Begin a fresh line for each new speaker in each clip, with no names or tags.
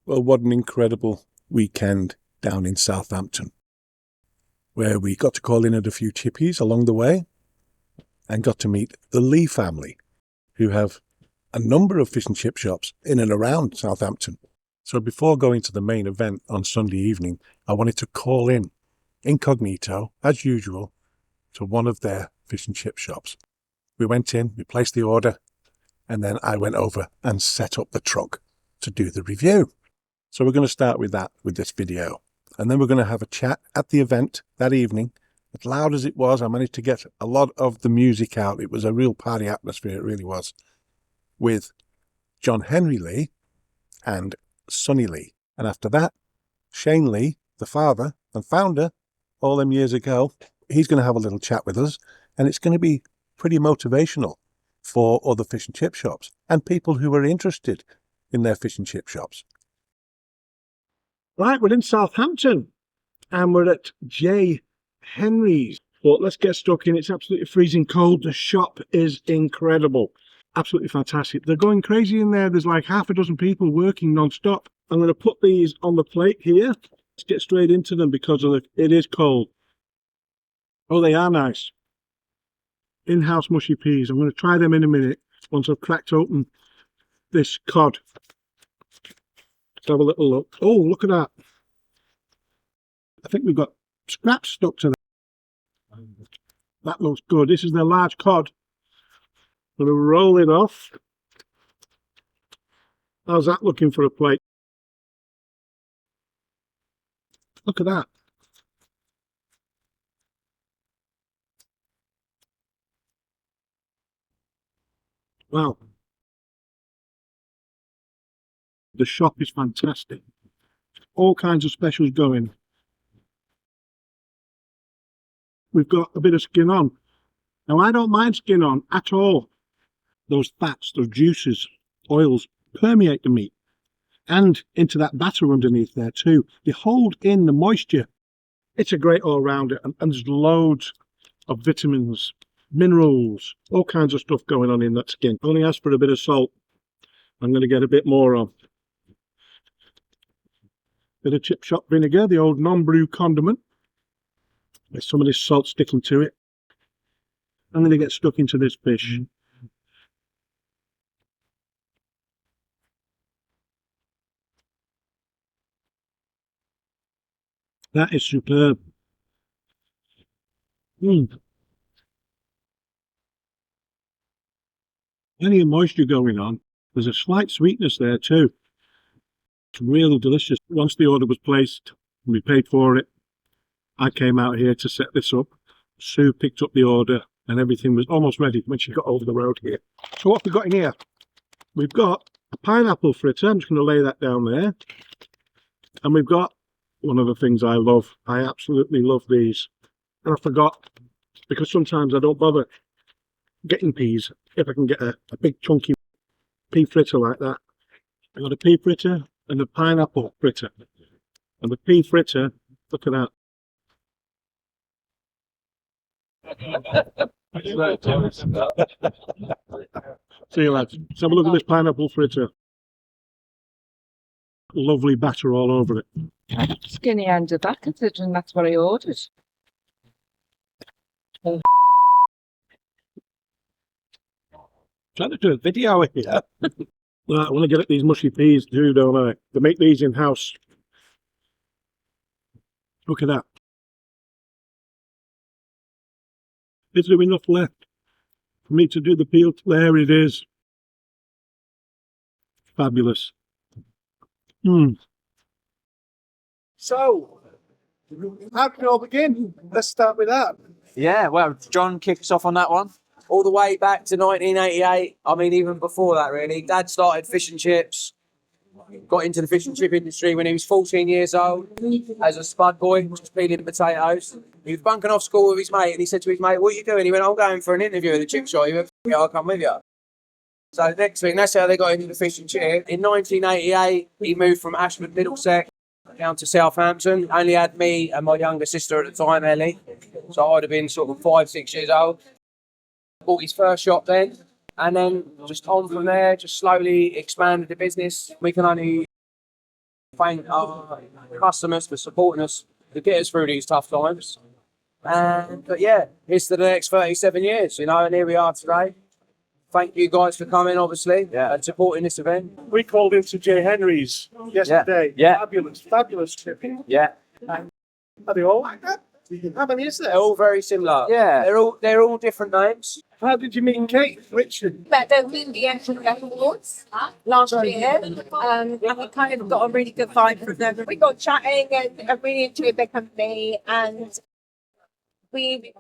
Well, what an incredible weekend down in Southampton, where we got to call in at a few Chippies along the way and got to meet the Lee family, who have a number of fish and chip shops in and around Southampton. So before going to the main event on Sunday evening, I wanted to call in Incognito, as usual, to one of their fish and chip shops. We went in, we placed the order, and then I went over and set up the truck to do the review. So we're going to start with that, with this video. And then we're going to have a chat at the event that evening. As loud as it was, I managed to get a lot of the music out. It was a real party atmosphere, it really was. With John Henry Lee and Sonny Lee. And after that, Shane Lee, the father and founder, all them years ago, he's going to have a little chat with us. And it's going to be pretty motivational for other fish and chip shops and people who are interested in their fish and chip shops. Right, we're in Southampton and we're at J. Henry's. But let's get stuck in. It's absolutely freezing cold. The shop is incredible. Absolutely fantastic. They're going crazy in there. There's like half a dozen people working non-stop. I'm going to put these on the plate here. Let's get straight into them because it is cold. Oh, they are nice. In-house mushy peas. I'm going to try them in a minute once I've cracked open this cod. Let's have a little look. Oh, look at that. I think we've got scraps stuck to that. That looks good. This is their large cod. I'm going to roll it off. How's that looking for a plate? Look at that. Wow. The shop is fantastic. All kinds of specials going. We've got a bit of skin on. Now, I don't mind skin on at all. Those fats, those juices, oils permeate the meat and into that batter underneath there too. They hold in the moisture. It's a great all-rounder, and there's loads of vitamins, minerals, all kinds of stuff going on in that skin. Only ask for a bit of salt. I'm going to get a bit more on. Bit of chip shop vinegar, the old non-brew condiment. There's some of this salt sticking to it. I'm going to get stuck into this fish. That is superb. Plenty of moisture going on. There's a slight sweetness there too. It's really delicious. Once the order was placed, we paid for it. I came out here to set this up. Sue picked up the order and everything was almost ready when she got over the road here. So what we've got in here? We've got a pineapple fritter. I'm just going to lay that down there. And we've got one of the things I love. I absolutely love these. And I forgot, because sometimes I don't bother getting peas. If I can get a big chunky pea fritter like that. I've got a pea fritter and a pineapple fritter. And the pea fritter, look at that. See you lads. Let's have a look at this pineapple fritter. Lovely batter all over it.
Skinny end of that, considering that's what I ordered.
Trying to do a video here. Right, I want to get at these mushy peas too, don't I? They make these in house. Look at that. Is there enough left for me to do the peel? There it is. Fabulous.
So, how can it all begin? Let's start with that.
Yeah, well, John kicked us off on that one. All the way back to 1988. I mean, even before that, really. Dad started fish and chips. Got into the fish and chip industry when he was 14 years old as a spud boy, just peeling potatoes. He was bunking off school with his mate, and he said to his mate, "What are you doing?" He went, "I'm going for an interview at the chip shop." He went, "Yeah, I'll come with you." So next thing, that's how they got into the fish and chip. In 1988, he moved from Ashford, Middlesex, down to Southampton. Only had me and my younger sister at the time, Ellie. So I'd have been sort of 5, 6 years old. Bought his first shop then, and then just on from there, just slowly expanded the business. We can only Thank our customers for supporting us to get us through these tough times. But yeah, here's to the next 37 years, you know, and here we are today. Thank you guys for coming, obviously, and supporting this event.
We called into J. Henry's yesterday.
Yeah.
Fabulous Chippy.
Yeah.
Are they all like that? How many is
They're
there?
all very similar.
Yeah.
They're all different names.
How did you meet Kate? Richard?
Met them in the Awards last year, and we kind of got a really good vibe from them. We got chatting and I really enjoyed their company, and we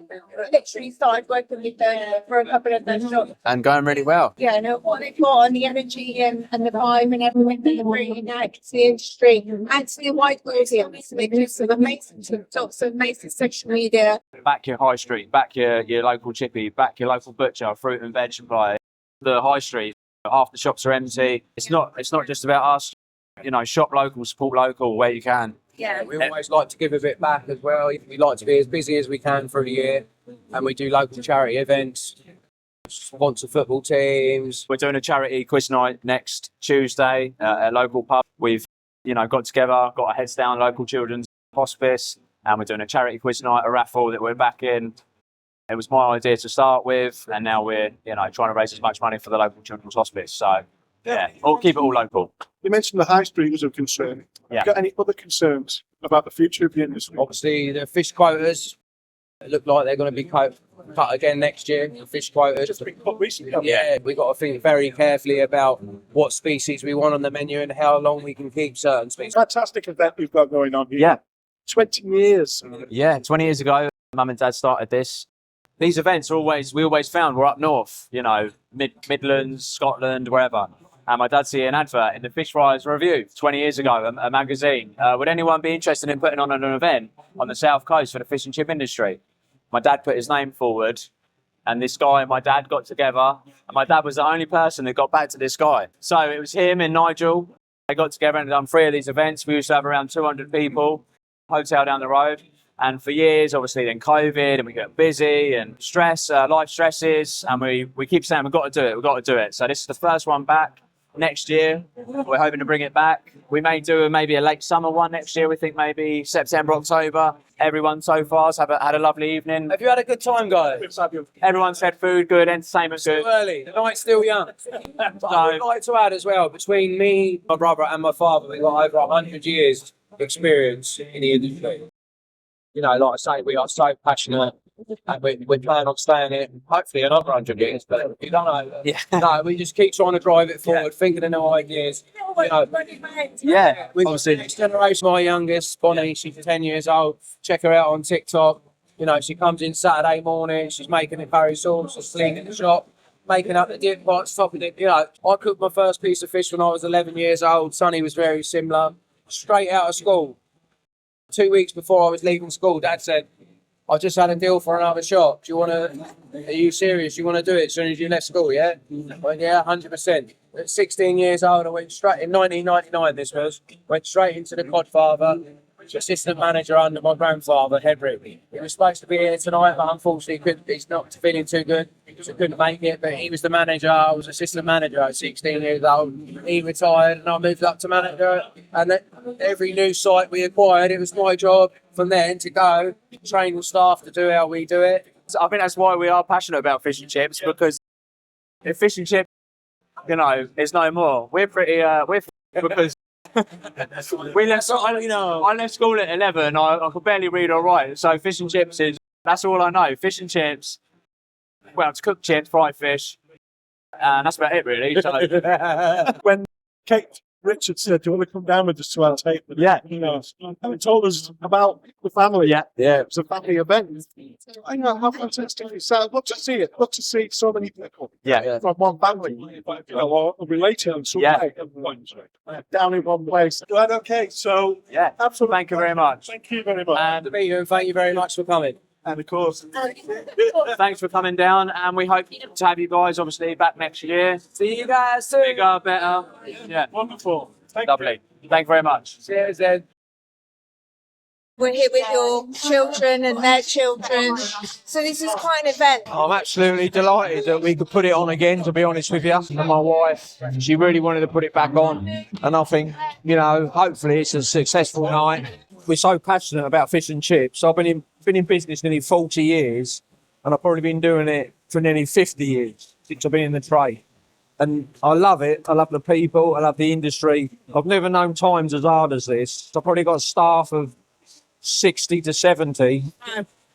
literally started working with them for a couple of their shops.
And going really well.
Yeah, and what they've got and the energy and the vibe and everything that they're bringing out to the industry and to the wide audience. They do some amazing TikToks, some amazing social media.
Back your high street, back your local chippy, back your local butcher, fruit and veg supply. The high street, half the shops are empty. It's not just about us. You know, shop local, support local where you can.
Yeah.
We always like to give a bit back as well. We like to be as busy as we can through the year, and we do local charity events, sponsor football teams.
We're doing a charity quiz night next Tuesday at a local pub. We've, got together, got our heads down, local children's hospice, and we're doing a charity quiz night, a raffle that we're back in. It was my idea to start with, and now we're, trying to raise as much money for the local children's hospice. So, we'll keep it all local.
You mentioned the high street was a concern.
Yeah.
Have you got any other concerns about the future of the industry?
Obviously, the fish quotas look like they're going to be cut again next year. The fish quotas.
Just been cut recently. haven't you?
Yeah, we've got to think very carefully about what species we want on the menu and how long we can keep certain species.
Fantastic event we've got going on here.
Yeah.
20 years.
Yeah, 20 years ago, Mum and Dad started this. These events we always found were up north, Midlands, Scotland, wherever. And my dad see an advert in the Fish Fries Review 20 years ago, a magazine. Would anyone be interested in putting on an event on the south coast for the fish and chip industry? My dad put his name forward, and this guy and my dad got together. And my dad was the only person that got back to this guy. So it was him and Nigel. They got together and done 3 of these events. We used to have around 200 people, hotel down the road. And for years, obviously, then COVID, and we get busy and stress, life stresses. And we keep saying, we've got to do it. So this is the first one back. Next year, we're hoping to bring it back. We may do maybe a late summer one next year. We think maybe September, October. Everyone so far has had a lovely evening.
Have you had a good time, guys?
Everyone said food good, entertainment good.
Still early. The night's still young. But I would like to add as well, between me, my brother, and my father, we've got over 100 years experience in the industry. Like I say, we are so passionate, and we plan on staying here hopefully another 100 years, but you don't know.
Yeah.
No, we just keep trying to drive it forward, thinking of new ideas.
Yeah,
With
obviously.
the next generation, my youngest, Bonnie, she's 10 years old. Check her out on TikTok. She comes in Saturday morning, she's making the curry sauce, she's cleaning the shop, making up the dip pots, topping it. I cooked my first piece of fish when I was 11 years old. Sonny was very similar. Straight out of school. 2 weeks before I was leaving school, Dad said, I just had a deal for another shop. Are you serious? You want to do it as soon as you left school, yeah? I went, yeah, 100%. At 16 years old, I went straight, in 1999 went straight into the Codfather, assistant manager under my grandfather, Henry. He was supposed to be here tonight, but unfortunately he's not feeling too good, so couldn't make it. But he was the manager. I was assistant manager at 16 years old. He retired, and I moved up to manager. And every new site we acquired, it was my job from then to go train the staff to do how we do it.
So I think that's why we are passionate about fish and chips, because if fish and chips, is no more. We're pretty, because I left school at 11. I could barely read or write. So fish and chips that's all I know. Fish and chips. Well, it's cooked chips, fried fish, and that's about it really. So,
When Kate Richard said, do you want to come down with us to our table?
Yeah.
And told us about the family.
Yeah.
It was a family event. I know how fantastic it sounds. Love to see it. Love to see so many people from one family, or related in some way. Down in one place. Right, okay, so absolutely.
Thank you very much.
Thank you very much.
And
To meet you, and thank you very much for coming.
And of course,
thanks for coming down, and we hope to have you guys obviously back next year.
See you guys soon.
Bigger, better. Yeah,
wonderful. Thank you.
lovely. Thank you very much.
Cheers, Ed.
We're here with your children and their children. So this is quite an event.
I'm absolutely delighted that we could put it on again, to be honest with you. And my wife, she really wanted to put it back on. And I think, you know, hopefully it's a successful night. We're so passionate about fish and chips. I've been in business nearly 40 years, and I've probably been doing it for nearly 50 years since I've been in the trade. And I love it. I love the people. I love the industry. I've never known times as hard as this. I've probably got a staff of 60 to 70.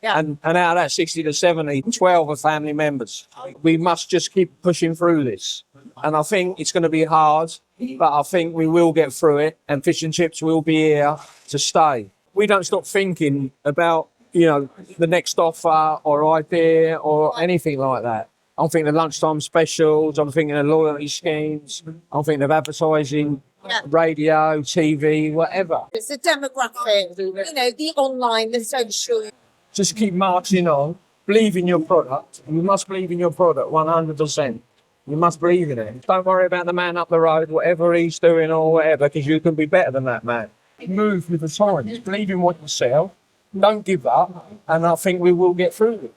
Yeah.
And out of that 60 to 70, 12 are family members. We must just keep pushing through this. And I think it's going to be hard, but I think we will get through it, and fish and chips will be here to stay. We don't stop thinking about, you know, the next offer or idea or anything like that. I'm thinking of lunchtime specials, I'm thinking of loyalty schemes, I'm thinking of advertising, radio, TV, whatever.
It's the demographic, you know, the online, the social.
Just keep marching on, believe in your product. You must believe in your product 100%. You must believe in it. Don't worry about the man up the road, whatever he's doing or whatever, because you can be better than that man. Move with the times, believe in what you sell, don't give up, and I think we will get through it.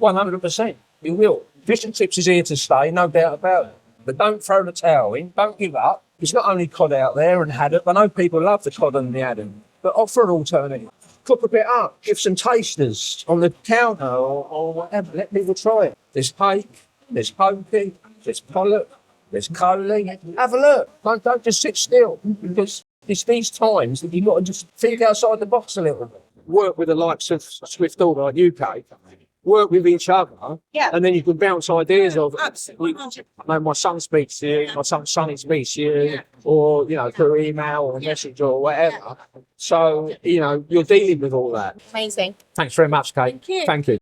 100%, we will. Fish and chips is here to stay, no doubt about it. But don't throw the towel in, don't give up. It's not only cod out there and haddock. I know people love the cod and the haddock, but offer an alternative. Cook a bit up, give some tasters on the counter or whatever, let people try it. There's hake, there's pokey, there's pollock, there's coaling. Have a look, don't just sit still, because it's these times that you've got to just think outside the box a little bit. Work with the likes of SwiftOrder UK, work with each other, and then you can bounce ideas off.
Absolutely.
I know my son speaks to you, my son Sonny speaks to you, or, you know, through email or message or whatever. So, you know, you're dealing with all that.
Amazing.
Thanks very much, Kate.
Thank you.
Thank you.